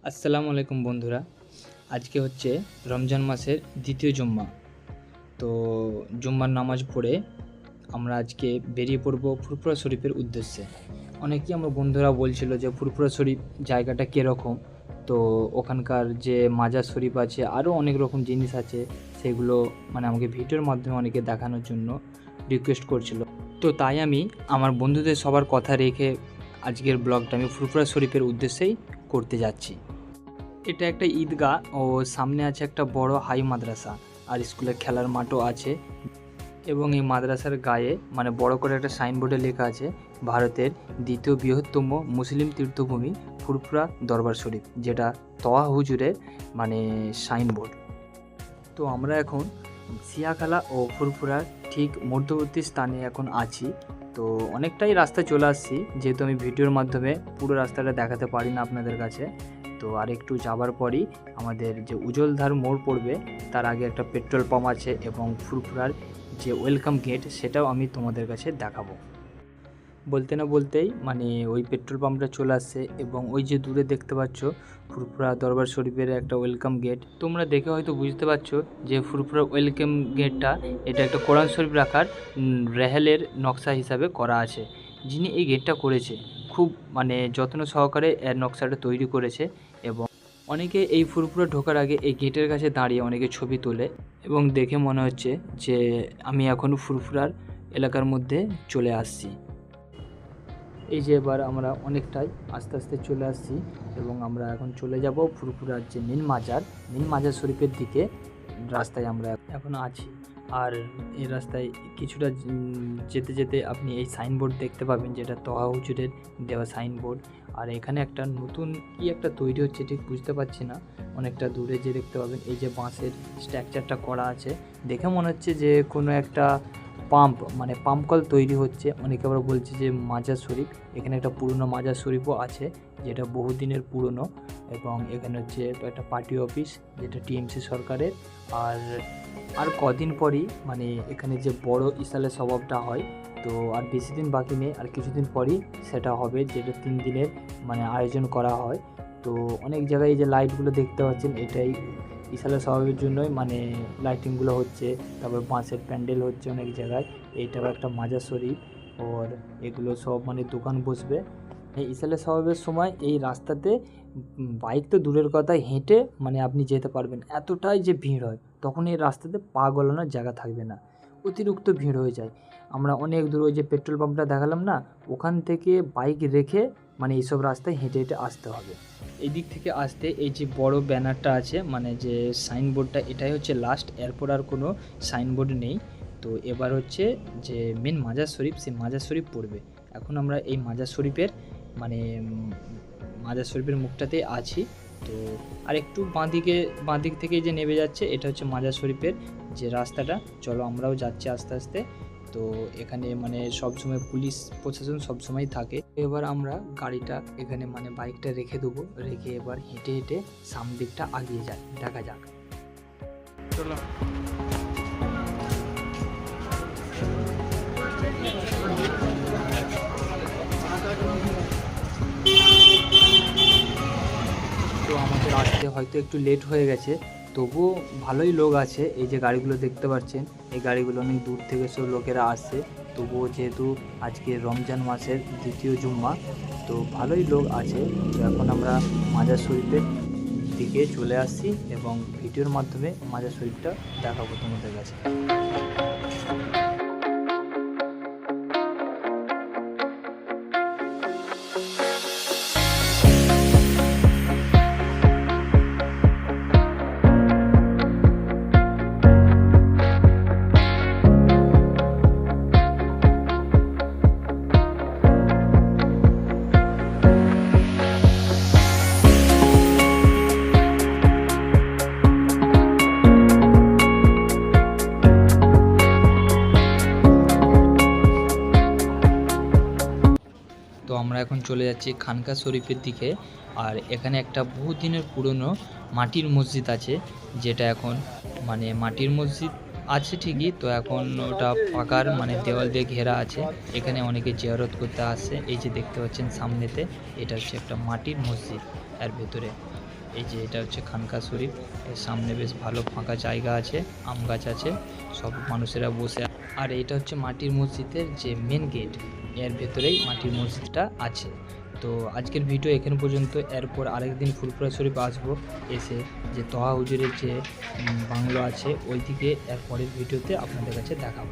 আসসালামু আলাইকুম বন্ধুরা। আজকে হচ্ছে রমজান মাসের দ্বিতীয় জুম্মা। তো জুম্মার নামাজ পড়ে আমরা আজকে বেরিয়ে পড়ব ফুরফুরা শরীফের উদ্দেশ্যে। অনেকেই আমার বন্ধুরা বলছিল যে ফুরফুরা শরীফ জায়গাটা কীরকম, তো ওখানকার যে মাজার শরীফ আছে আরও অনেক রকম জিনিস আছে, সেগুলো আমাকে ভিডিওর মাধ্যমে অনেকে দেখানোর জন্য রিকোয়েস্ট করছিল। তো তাই আমি আমার বন্ধুদের সবার কথা রেখে আজকের ব্লগটা আমি ফুরফুরা শরীফের উদ্দেশ্যেই করতে যাচ্ছি। এটা একটা ঈদগাহ ও সামনে আছে একটা বড় হাই মাদ্রাসা আর স্কুলের খেলার মাঠও আছে, এবং এই মাদ্রাসার গায়ে বড় করে একটা সাইনবোর্ডে লেখা আছে ভারতের দ্বিতীয় বৃহত্তম মুসলিম তীর্থভূমি ফুরফুরা দরবার শরীফ, যেটা তওয়া হুজুরের সাইনবোর্ড। তো আমরা এখন সিয়াখালা ও ফুরফুরার ঠিক মধ্যবর্তী স্থানে এখন আছি। তো অনেকটাই রাস্তা চলে আসছি, যেহেতু আমি ভিডিওর মাধ্যমে পুরো রাস্তাটা দেখাতে পারি না আপনাদের কাছে। তো আর একটু যাবার পরই আমাদের যে উজ্জ্বলধার মোড় পড়বে, তার আগে একটা পেট্রোল পাম্প আছে এবং ফুরফুরার যে ওয়েলকাম গেট সেটাও আমি তোমাদের কাছে দেখাবো। বলতে না বলতেই ওই পেট্রোল পাম্পটা চলে আসছে, এবং ওই যে দূরে দেখতে পাচ্ছ ফুরফুরা দরবার শরীফের একটা ওয়েলকাম গেট। তোমরা দেখে হয়তো বুঝতে পারছো যে ফুরফুরা ওয়েলকাম গেটটা এটা একটা কোরআন শরীফ রাখার রেহেলের নকশা হিসাবে করা আছে। যিনি এই গেটটা করেছে খুব যত্ন সহকারে এর নকশাটা তৈরি করেছে, এবং অনেকে এই ফুরফুরা ঢোকার আগে এই গেটের কাছে দাঁড়িয়ে অনেকে ছবি তোলে, এবং দেখে মনে হচ্ছে যে আমি এখন ফুরফুরার এলাকার মধ্যে চলে আসছি। এই যে এবার আমরা অনেকটাই আস্তে আস্তে চলে আসছি, এবং আমরা এখন চলে যাব ফুরফুরার যে মিন মাজার শরীফের দিকে রাস্তায় আমরা এখন আছি। আর এই রাস্তায় কিছুটা যেতে যেতে আপনি এই সাইনবোর্ড দেখতে পাবেন, যেটা তওয়া হুজুরের দেওয়া সাইনবোর্ড। আর এখানে একটা নতুন কি একটা তৈরি হচ্ছে ঠিক বুঝতে পারছি না, অনেকটা দূরে যে দেখতে পাবেন এই যে বাঁশের স্ট্রাকচারটা করা আছে, দেখে মনে হচ্ছে যে কোনো একটা পাম্প কল তৈরি হচ্ছে। অনেকে আবার বলছে যে মাজার শরীফ, এখানে একটা পুরনো মাজার শরীফও আছে যেটা বহুদিনের পুরনো, এবং এখানে হচ্ছে একটা পার্টি অফিস যেটা টিএমসি সরকারের। আর কদিন পরই এখানে যে বড় ইসালের স্বভাবটা হয়, তো আর বেশি দিন বাকি নেই, আর কিছুদিন পরই সেটা হবে, যেটা 3 দিনের আয়োজন করা হয়। তো অনেক জায়গায় এই যে লাইটগুলো দেখতে পাচ্ছেন, এটাই ইসালের স্বভাবের জন্যই লাইটিংগুলো হচ্ছে। তারপর বাঁশের প্যান্ডেল হচ্ছে অনেক জায়গায়। এইটাও একটা মাজার শরীফ, ওর এগুলো সব দোকান বসবে। এই ইসালের স্বভাবের সময় এই রাস্তাতে বাইক তো দূরের কথা, হেঁটে আপনি যেতে পারবেন, এতটাই যে ভিড় হয়, তখন এই রাস্তাতে পা গলানোর জায়গা থাকবে না, অতিরিক্ত ভিড় হয়ে যায়। আমরা অনেক দূর ওই যে পেট্রোল পাম্পটা দেখালাম না, ওখান থেকে বাইক রেখে এইসব রাস্তায় হেঁটে হেঁটে আসতে হবে। এই দিক থেকে আসতে এই যে বড় ব্যানারটা আছে যে সাইনবোর্ডটা, এটাই হচ্ছে লাস্ট, এরপর আর কোনো সাইনবোর্ড নেই। তো এবার হচ্ছে যে মেন মাজার শরীফ, সেই মাজার শরীফ পড়বে। এখন আমরা এই মাজার শরীফের মাজার শরীফের মুখটাতে আছি। তো আর একটু বাঁ দিক থেকে যে নেমে যাচ্ছে, এটা হচ্ছে মাজার শরীফের যে রাস্তাটা। চলো আমরাও যাচ্ছি আস্তে আস্তে। তো এখানে সবসময় পুলিশ প্রশাসন সবসময় থাকে। এবার আমরা গাড়িটা এখানে বাইকটা রেখে দেবো, রেখে এবার হেঁটে হেঁটে সামনের দিকটা আগিয়ে যাই, দেখা যাক। চলো। তো আমাদের আসতে হয়তো একটু লেট হয়ে গেছে, তবুও ভালোই লোক আছে। এই যে গাড়িগুলো দেখতে পাচ্ছেন, এই গাড়িগুলো অনেক দূর থেকে সব লোকেরা আসছে। তবুও যেহেতু আজকে রমজান মাসের দ্বিতীয় জুম্মা, তো ভালোই লোক আছে। তো এখন আমরা মাজার শরীফের দিকে চলে আসছি, এবং ভিডিওর মাধ্যমে মাজার শরীফটা দেখাবো তোমাদের কাছে। তো আমরা এখন চলে যাচ্ছি খানকা শরীফের দিকে। আর এখানে একটা বহুদিনের পুরনো মাটির মসজিদ আছে, যেটা এখন মাটির মসজিদ আছে ঠিকই, তো এখন ওটা পাকার দেওয়াল দিয়ে ঘেরা আছে। এখানে অনেকে জিয়ারত করতে আসে। এই যে দেখতে পাচ্ছেন সামনেতে, এটা হচ্ছে একটা মাটির মসজিদ এর ভেতরে। এই যে এটা হচ্ছে খানকা শরীফ, এর সামনে বেশ ভালো ফাঁকা জায়গা আছে, আম গাছ আছে, সব মানুষেরা বসে। আর এটা হচ্ছে মাটির মসজিদের যে মেন গেট, এর ভেতরেই মাটির মসজিদটা আছে। তো আজকের ভিডিও এখানে পর্যন্ত। এরপর আরেকদিন ফুরফুরা শরীফ আসবো, এসে যে তহা হুজুরের যে বাংলো আছে ওই দিকে এর পরের ভিডিওতে আপনাদের কাছে দেখাবো।